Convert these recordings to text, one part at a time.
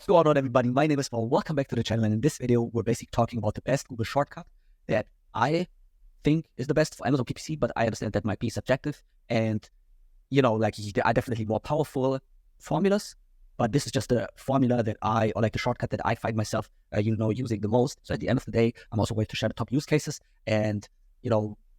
What's going on, everybody? My name is Paul. Welcome back to the channel. And in this video, we're basically talking about the best Google shortcut that I think is the best for Amazon PPC, but I understand that might be subjective. And, there are definitely more powerful formulas, but this is just the formula that the shortcut that I find myself, using the most. So at the end of the day, I'm also going to share the top use cases. And,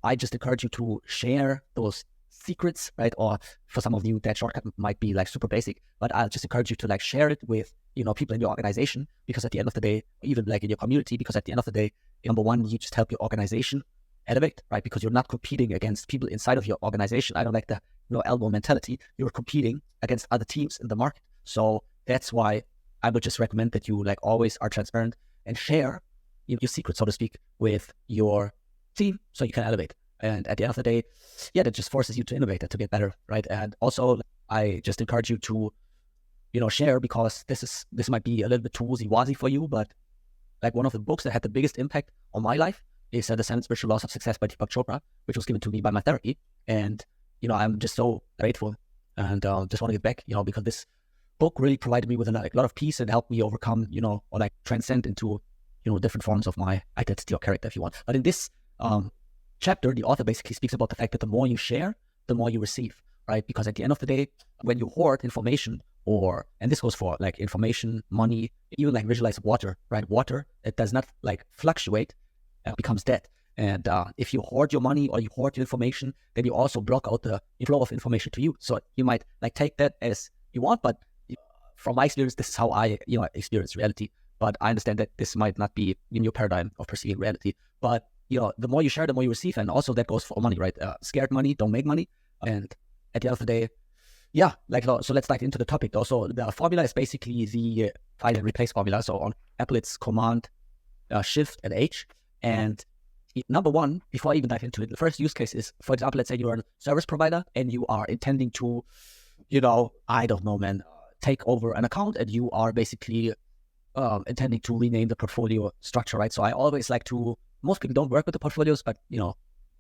I just encourage you to share those secrets, right? Or for some of you, that shortcut might be like super basic, but I'll just encourage you to like share it with, people in your organization, because at the end of the day, even like in your community, because at the end of the day, number one, you just help your organization elevate, right? Because you're not competing against people inside of your organization. I don't like the elbow mentality. You're competing against other teams in the market. So that's why I would just recommend that you like always are transparent and share your secrets, so to speak, with your team so you can elevate. And at the end of the day, that just forces you to innovate and to get better, right? And also, I just encourage you to, share, because this might be a little bit too woozy-wazy for you, but like one of the books that had the biggest impact on my life is The 7 Spiritual Laws of Success by Deepak Chopra, which was given to me by my therapy. And, I'm just so grateful and just want to give back, because this book really provided me with a lot of peace and helped me overcome, or like transcend into, different forms of my identity or character, if you want. But in this chapter, the author basically speaks about the fact that the more you share, the more you receive, right? Because at the end of the day, when you hoard information, and this goes for like information, money, even like visualize water, right? Water, it does not like fluctuate, becomes dead. And if you hoard your money or you hoard your information, then you also block out the flow of information to you. So you might like take that as you want, but from my experience, this is how I, experience reality. But I understand that this might not be in your paradigm of perceiving reality. But the more you share, the more you receive. And also that goes for money, right? Scared money don't make money. And at the end of the day, so let's dive into the topic though. So the formula is basically the find and replace formula. So on Apple, it's Command, Shift, and H. And number one, before I even dive into it, the first use case is, for example, let's say you're a service provider and you are intending to, take over an account, and you are basically intending to rename the portfolio structure, right? So I always like to, most people don't work with the portfolios, but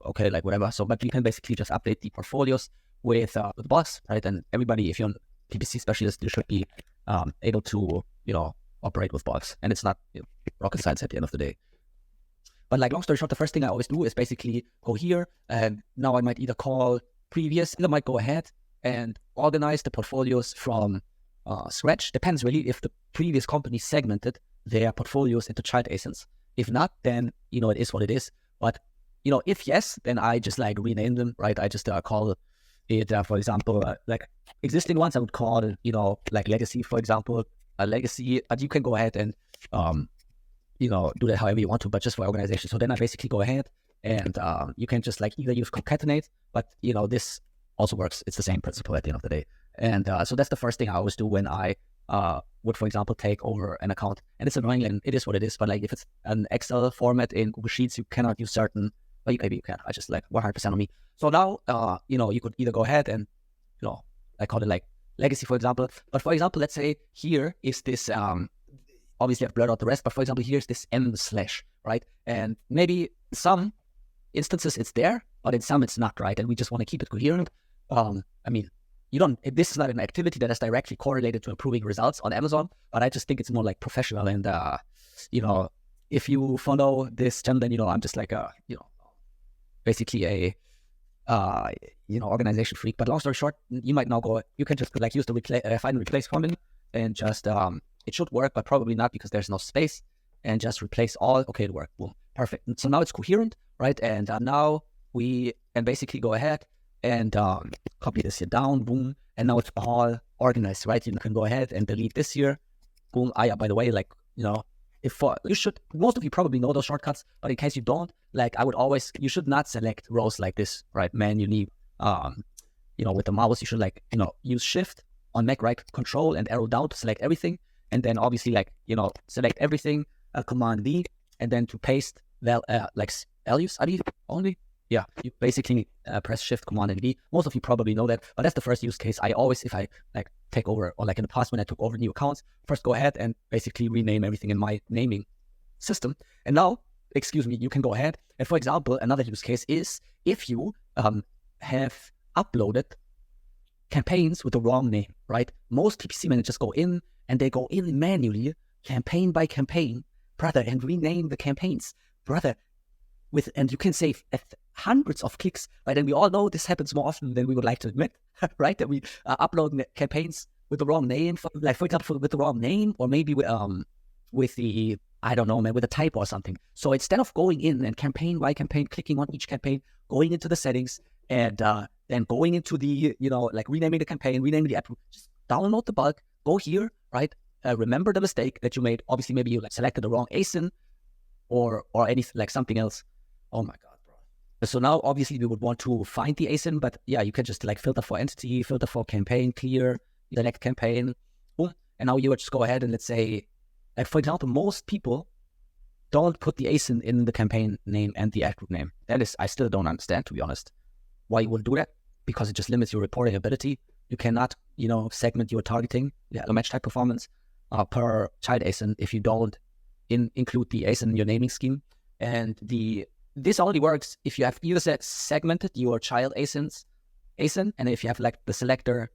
okay, like whatever. So, but you can basically just update the portfolios with bots, right? And everybody, if you're a PPC specialist, you should be able to, operate with bots. And it's not rocket science at the end of the day. But like long story short, the first thing I always do is basically go here, and now I might either call previous, either might go ahead and organize the portfolios from scratch. Depends really if the previous company segmented their portfolios into child ASINs. If not, then, it is what it is. But, if yes, then I just like rename them, right? I just call it, for example, like existing ones, I would call it, like legacy, for example, a legacy, but you can go ahead and, do that however you want to, but just for organization. So then I basically go ahead and you can just like either use concatenate, but, this also works. It's the same principle at the end of the day. And so that's the first thing I always do when I would, for example, take over an account. And it's annoying, and it is what it is. But like if it's an Excel format in Google Sheets, you cannot use certain, well, maybe you can. I just like 100% on me. So now, you could either go ahead and, I call it like legacy, for example. But for example, let's say here is this, obviously I've blurred out the rest, but for example, here's this M/, right? And maybe some instances it's there, but in some it's not, right? And we just want to keep it coherent. This is not an activity that is directly correlated to improving results on Amazon, but I just think it's more like professional. And, if you follow this channel, then, I'm just like basically a, organization freak. But long story short, you might now you can just like use the find and replace formula and just, it should work, but probably not because there's no space, and just replace all. Okay, it worked. Boom. Perfect. And so now it's coherent, right? And now we can basically go ahead and copy this here down, boom, and now it's all organized, right? You can go ahead and delete this here, boom. By the way, like, most of you probably know those shortcuts, but in case you don't, like you should not select rows like this, right? Manually, with the mouse, you should like, use Shift on Mac, right? Control and arrow down to select everything. And then obviously like, select everything, Command V, and then to paste, like values, only. Yeah, you basically press Shift, Command, and V. Most of you probably know that, but that's the first use case. I always, if I like take over, or like in the past when I took over new accounts, first go ahead and basically rename everything in my naming system. And now, you can go ahead. And for example, another use case is if you have uploaded campaigns with the wrong name, right? Most PPC managers go in and they go in manually, campaign by campaign, brother, and rename the campaigns, brother, and you can save hundreds of clicks, right? And we all know this happens more often than we would like to admit, right? That we upload campaigns with the wrong name, for example, with the wrong name, or maybe with the, I don't know, man, with a typo or something. So instead of going in and campaign by campaign, clicking on each campaign, going into the settings, and then going into the, like renaming the campaign, renaming the app, just download the bulk, go here, right? Remember the mistake that you made. Obviously, maybe you selected the wrong ASIN or anything, like something else. Oh my God, bro. So now obviously we would want to find the ASIN, but yeah, you can just filter for entity, filter for campaign, clear, select campaign, boom. And now you would just go ahead and let's say, for example, most people don't put the ASIN in the campaign name and the ad group name. That is, I still don't understand, to be honest, why you would do that, because it just limits your reporting ability. You cannot, segment your targeting, match type performance per child ASIN if you don't include the ASIN in your naming scheme. And this only works if you have either segmented your child ASIN, and if you have the selector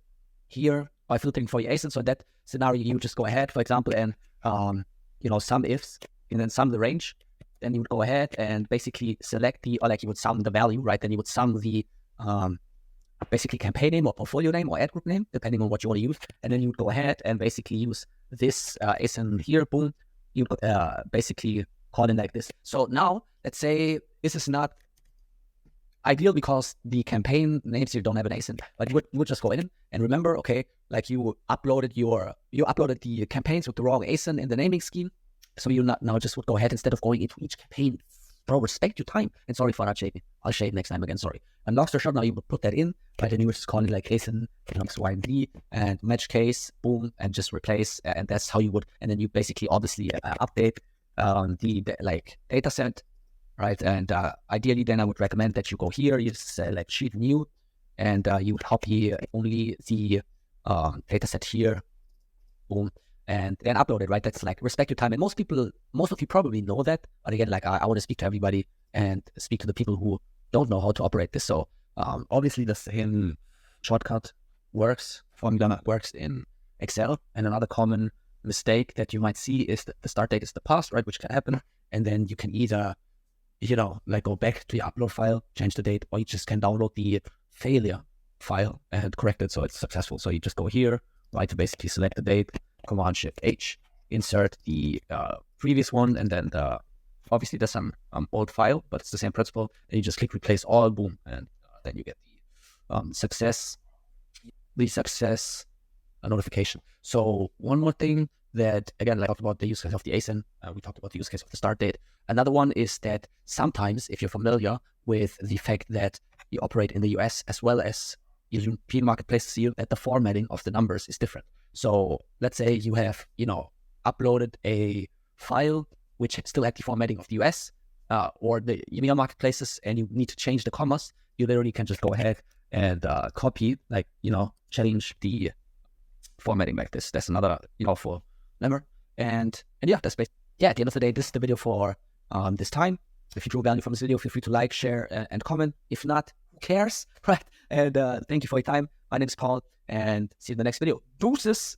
here by filtering for your ASIN. So in that scenario, you just go ahead, for example, and sum ifs, and then sum the range. Then you would go ahead and basically select you would sum the value, right? Then you would sum the basically campaign name or portfolio name or ad group name, depending on what you want to use. And then you would go ahead and basically use this ASIN here, boom. You basically call it like this. So now, let's say this is not ideal because the campaign names you don't have an ASIN, but you would just go in and remember, okay, you uploaded the campaigns with the wrong ASIN in the naming scheme. So you now just would go ahead, instead of going into each campaign, bro, respect your time. And sorry for not shading. I'll shade next time again, sorry. And long story short, now you would put that in, right? And you would just call it ASIN, X, Y, and Z, and match case, boom, and just replace. And that's how you would, and then you basically obviously update the data set, right? And ideally, then I would recommend that you go here, you select sheet new, and you would copy only the data set here, boom, and then upload it, right? That's respect your time. And most of you probably know that, but again, I want to speak to everybody and speak to the people who don't know how to operate this. So obviously the same shortcut formula works in Excel. And another common mistake that you might see is that the start date is the past, right? Which can happen. And then you can either, go back to your upload file, change the date, or you just can download the failure file and correct it so it's successful. So you just go here, right, to basically select the date, Command Shift H, insert the previous one, and then obviously there's some old file, but it's the same principle. And you just click replace all, boom, and then you get the success notification. So one more thing that, again, I talked about the use case of the ASIN, we talked about the use case of the start date. Another one is that sometimes, if you're familiar with the fact that you operate in the US as well as European marketplaces here, that the formatting of the numbers is different. So let's say you have, uploaded a file which still had the formatting of the US or the EMEA marketplaces, and you need to change the commas. You literally can just go ahead and copy, change the formatting like this. That's another, for number. And yeah, that's basically, at the end of the day, this is the video for this time. If you drew value from this video, feel free to like, share, and comment. If not, who cares, right? And thank you for your time. My name is Paul, and see you in the next video. Deuces!